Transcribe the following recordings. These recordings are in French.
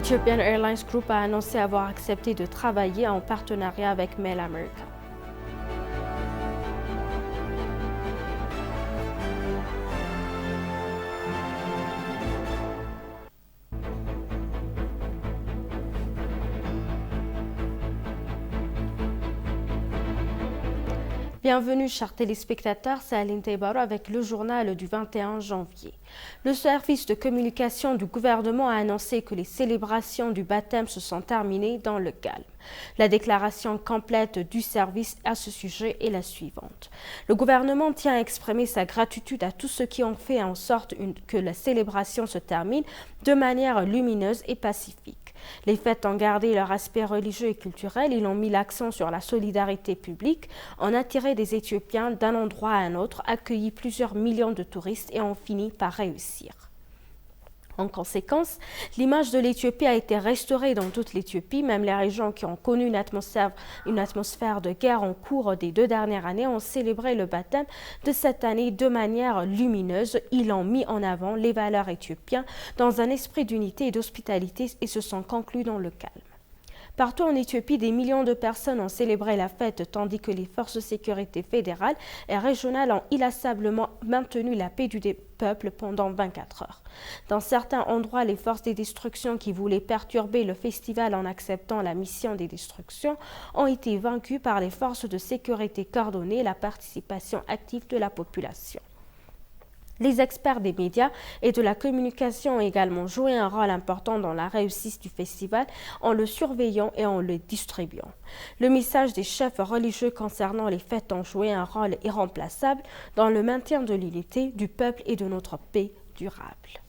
Ethiopian Airlines Group a annoncé avoir accepté de travailler en partenariat avec Mail America. Bienvenue chers téléspectateurs, c'est Aline Taibaro avec le journal du 21 janvier. Le service de communication du gouvernement a annoncé que les célébrations du baptême se sont terminées dans le calme. La déclaration complète du service à ce sujet est la suivante. Le gouvernement tient à exprimer sa gratitude à tous ceux qui ont fait en sorte que la célébration se termine de manière lumineuse et pacifique. Les fêtes ont gardé leur aspect religieux et culturel, ils ont mis l'accent sur la solidarité publique, ont attiré des Éthiopiens d'un endroit à un autre, accueilli plusieurs millions de touristes et ont fini par réussir. En conséquence, l'image de l'Éthiopie a été restaurée dans toute l'Éthiopie, même les régions qui ont connu une atmosphère de guerre en cours des 2 dernières années ont célébré le baptême de cette année de manière lumineuse. Ils ont mis en avant les valeurs éthiopiennes dans un esprit d'unité et d'hospitalité et se sont conclus dans le calme. Partout en Éthiopie, des millions de personnes ont célébré la fête, tandis que les forces de sécurité fédérales et régionales ont inlassablement maintenu la paix du peuple pendant 24 heures. Dans certains endroits, les forces des destructions qui voulaient perturber le festival en acceptant la mission des destructions ont été vaincues par les forces de sécurité coordonnées et la participation active de la population. Les experts des médias et de la communication ont également joué un rôle important dans la réussite du festival en le surveillant et en le distribuant. Le message des chefs religieux concernant les fêtes ont joué un rôle irremplaçable dans le maintien de l'unité du peuple et de notre paix durable.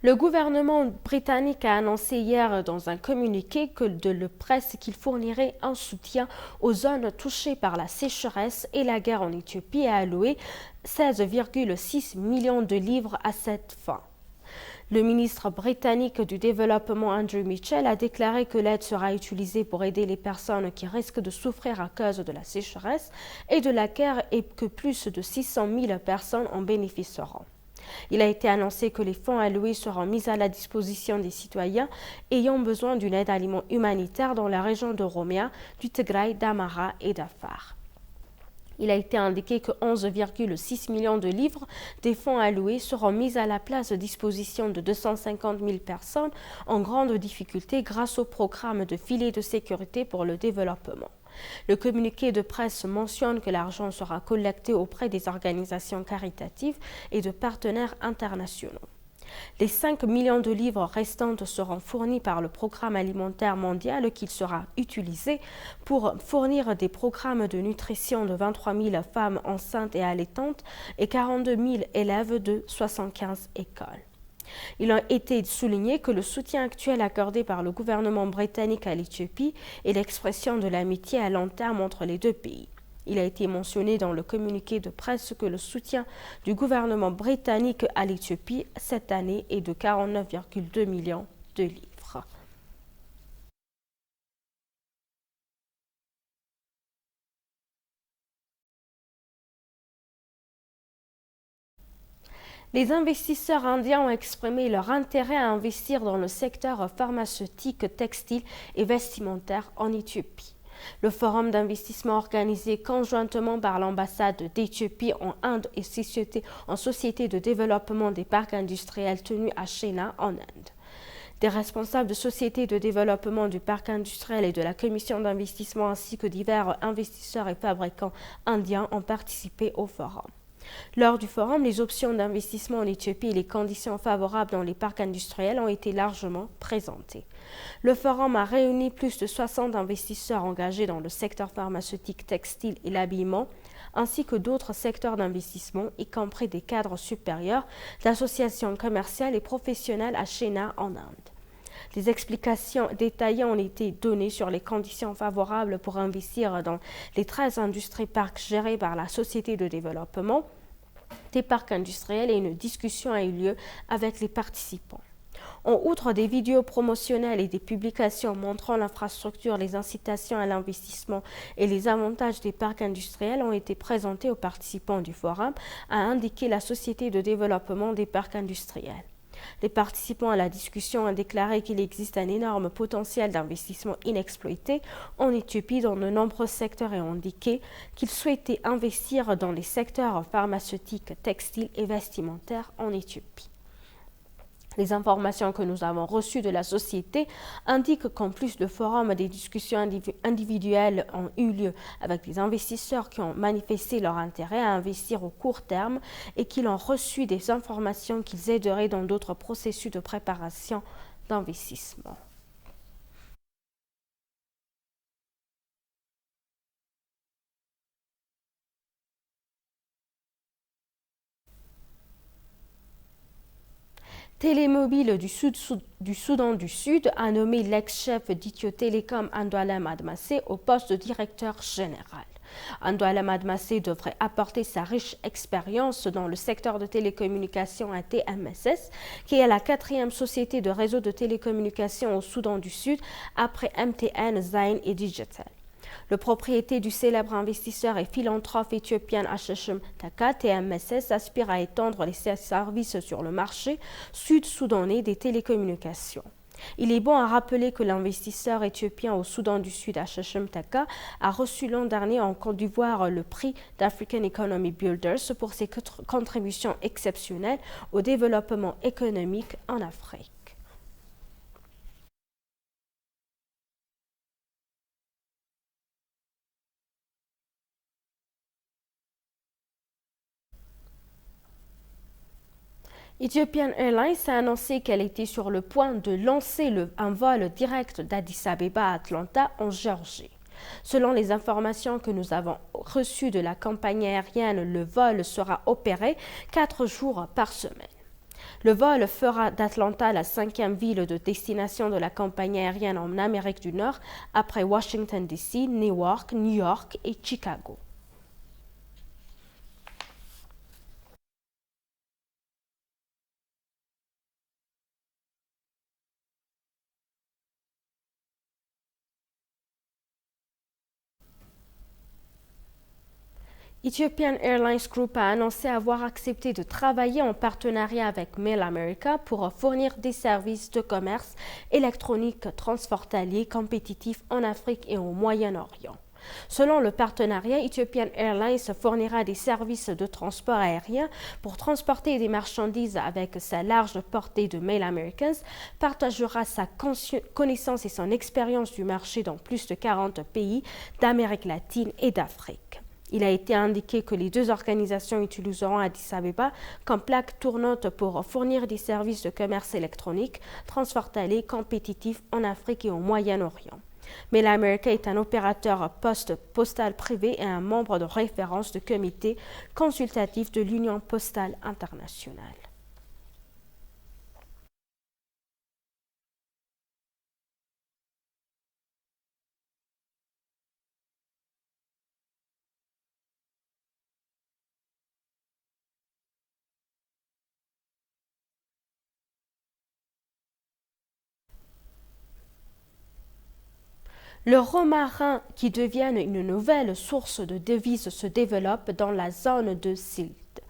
Le gouvernement britannique a annoncé hier dans un communiqué de la presse qu'il fournirait un soutien aux zones touchées par la sécheresse et la guerre en Éthiopie et a alloué 16,6 millions de livres à cette fin. Le ministre britannique du Développement Andrew Mitchell a déclaré que l'aide sera utilisée pour aider les personnes qui risquent de souffrir à cause de la sécheresse et de la guerre et que plus de 600 000 personnes en bénéficieront. Il a été annoncé que les fonds alloués seront mis à la disposition des citoyens ayant besoin d'une aide humanitaire dans la région de Oromia, du Tigray, d'Amhara et d'Afar. Il a été indiqué que 11,6 millions de livres des fonds alloués seront mis à la disposition de 250 000 personnes en grande difficulté grâce au programme de filet de sécurité pour le développement. Le communiqué de presse mentionne que l'argent sera collecté auprès des organisations caritatives et de partenaires internationaux. Les 5 millions de livres restantes seront fournis par le Programme alimentaire mondial qui sera utilisé pour fournir des programmes de nutrition de 23 000 femmes enceintes et allaitantes et 42 000 élèves de 75 écoles. Il a été souligné que le soutien actuel accordé par le gouvernement britannique à l'Éthiopie est l'expression de l'amitié à long terme entre les deux pays. Il a été mentionné dans le communiqué de presse que le soutien du gouvernement britannique à l'Éthiopie cette année est de 49,2 millions de livres. Les investisseurs indiens ont exprimé leur intérêt à investir dans le secteur pharmaceutique, textile et vestimentaire en Éthiopie. Le forum d'investissement organisé conjointement par l'ambassade d'Éthiopie en Inde et Société de développement des parcs industriels tenu à Chennai en Inde. Des responsables de sociétés de développement du parc industriel et de la commission d'investissement ainsi que divers investisseurs et fabricants indiens ont participé au forum. Lors du forum, les options d'investissement en Éthiopie et les conditions favorables dans les parcs industriels ont été largement présentées. Le forum a réuni plus de 60 investisseurs engagés dans le secteur pharmaceutique, textile et l'habillement, ainsi que d'autres secteurs d'investissement, y compris des cadres supérieurs d'associations commerciales et professionnelles à Chennai en Inde. Des explications détaillées ont été données sur les conditions favorables pour investir dans les 13 industries parcs gérés par la Société de développement des parcs industriels et une discussion a eu lieu avec les participants. En outre des vidéos promotionnelles et des publications montrant l'infrastructure, les incitations à l'investissement et les avantages des parcs industriels ont été présentés aux participants du forum, a indiqué la Société de développement des parcs industriels. Les participants à la discussion ont déclaré qu'il existe un énorme potentiel d'investissement inexploité en Éthiopie dans de nombreux secteurs et ont indiqué qu'ils souhaitaient investir dans les secteurs pharmaceutiques, textiles et vestimentaires en Éthiopie. Les informations que nous avons reçues de la société indiquent qu'en plus de forums, des discussions individuelles ont eu lieu avec des investisseurs qui ont manifesté leur intérêt à investir au court terme et qu'ils ont reçu des informations qu'ils aideraient dans d'autres processus de préparation d'investissement. Télémobile du Soudan du Sud a nommé l'ex-chef d'Ethio Telecom Andoulem Admassé au poste de directeur général. Andoulem Admassé devrait apporter sa riche expérience dans le secteur de télécommunications à TMSS, qui est la quatrième société de réseau de télécommunications au Soudan du Sud après MTN, Zain et Digital. Le propriétaire du célèbre investisseur et philanthrope éthiopien Hashim Taka, TMSS, aspire à étendre les services sur le marché sud-soudanais des télécommunications. Il est bon à rappeler que l'investisseur éthiopien au Soudan du Sud, Hashim Taka, a reçu l'an dernier en Côte d'Ivoire le prix d'African Economy Builders pour ses contributions exceptionnelles au développement économique en Afrique. Ethiopian Airlines a annoncé qu'elle était sur le point de lancer un vol direct d'Addis Abeba à Atlanta en Géorgie. Selon les informations que nous avons reçues de la compagnie aérienne, le vol sera opéré 4 jours par semaine. Le vol fera d'Atlanta la 5e ville de destination de la compagnie aérienne en Amérique du Nord après Washington DC, Newark, New York et Chicago. Ethiopian Airlines Group a annoncé avoir accepté de travailler en partenariat avec Mail America pour fournir des services de commerce électronique transfrontalier compétitifs en Afrique et au Moyen-Orient. Selon le partenariat, Ethiopian Airlines fournira des services de transport aérien pour transporter des marchandises avec sa large portée de Mail Americans, partagera sa connaissance et son expérience du marché dans plus de 40 pays d'Amérique latine et d'Afrique. Il a été indiqué que les deux organisations utiliseront Addis Abeba comme plaque tournante pour fournir des services de commerce électronique transfrontalier compétitifs en Afrique et au Moyen-Orient. Mail America est un opérateur postal privé et un membre de référence du comité consultatif de l'Union postale internationale. Le romarin qui devient une nouvelle source de devises se développe dans la zone de Silt.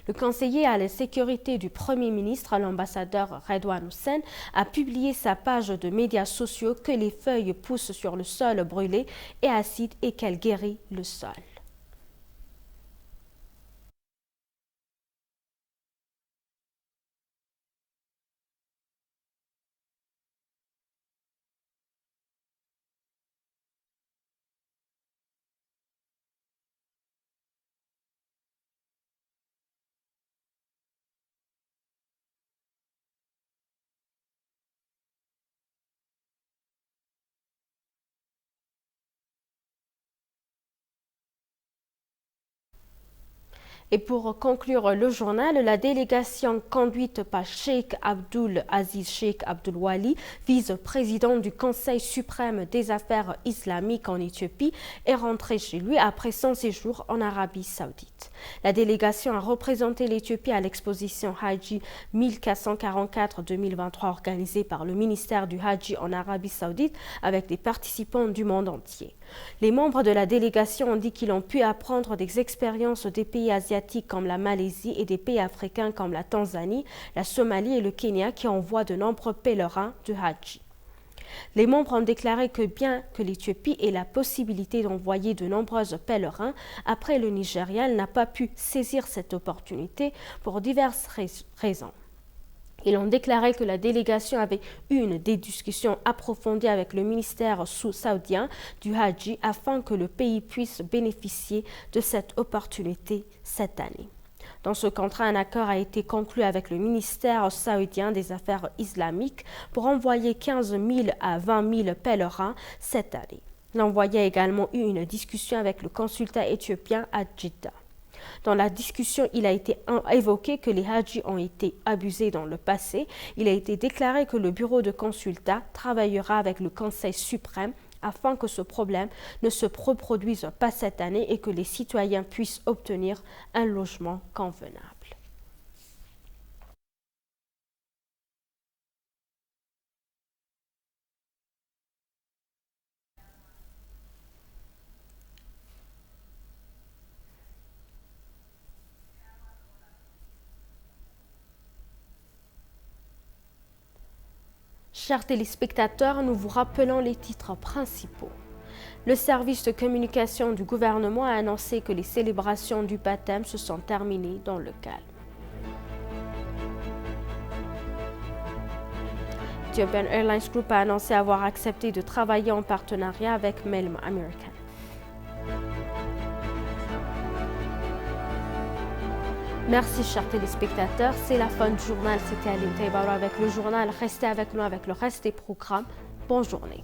Le conseiller à la sécurité du Premier ministre, l'ambassadeur Redouane Hussein, a publié sa page de médias sociaux que les feuilles poussent sur le sol brûlé et acide et qu'elle guérit le sol. Et pour conclure le journal, la délégation conduite par Cheikh Abdul Aziz Cheikh Abdul Wali, vice-président du Conseil suprême des affaires islamiques en Éthiopie, est rentrée chez lui après son séjour en Arabie Saoudite. La délégation a représenté l'Éthiopie à l'exposition Haji 1444-2023 organisée par le ministère du Haji en Arabie Saoudite avec des participants du monde entier. Les membres de la délégation ont dit qu'ils ont pu apprendre des expériences des pays asiatiques comme la Malaisie et des pays africains comme la Tanzanie, la Somalie et le Kenya qui envoient de nombreux pèlerins du Haji. Les membres ont déclaré que bien que l'Éthiopie ait la possibilité d'envoyer de nombreux pèlerins, après le Nigeria, elle n'a pas pu saisir cette opportunité pour diverses raisons. Ils ont déclaré que la délégation avait eu des discussions approfondies avec le ministère saoudien du Haji afin que le pays puisse bénéficier de cette opportunité cette année. Dans ce contrat, un accord a été conclu avec le ministère saoudien des Affaires islamiques pour envoyer 15 000 à 20 000 pèlerins cette année. L'envoyé a également eu une discussion avec le consulat éthiopien à Jeddah. Dans la discussion, il a été évoqué que les Hajis ont été abusés dans le passé. Il a été déclaré que le bureau de consulat travaillera avec le Conseil suprême afin que ce problème ne se reproduise pas cette année et que les citoyens puissent obtenir un logement convenable. Chers téléspectateurs, nous vous rappelons les titres principaux. Le service de communication du gouvernement a annoncé que les célébrations du baptême se sont terminées dans le calme. Ethiopian Airlines Group a annoncé avoir accepté de travailler en partenariat avec Melm American. Merci chers téléspectateurs, c'est la fin du journal, c'était Aline Taibaro avec le journal, restez avec nous avec le reste des programmes, bonne journée.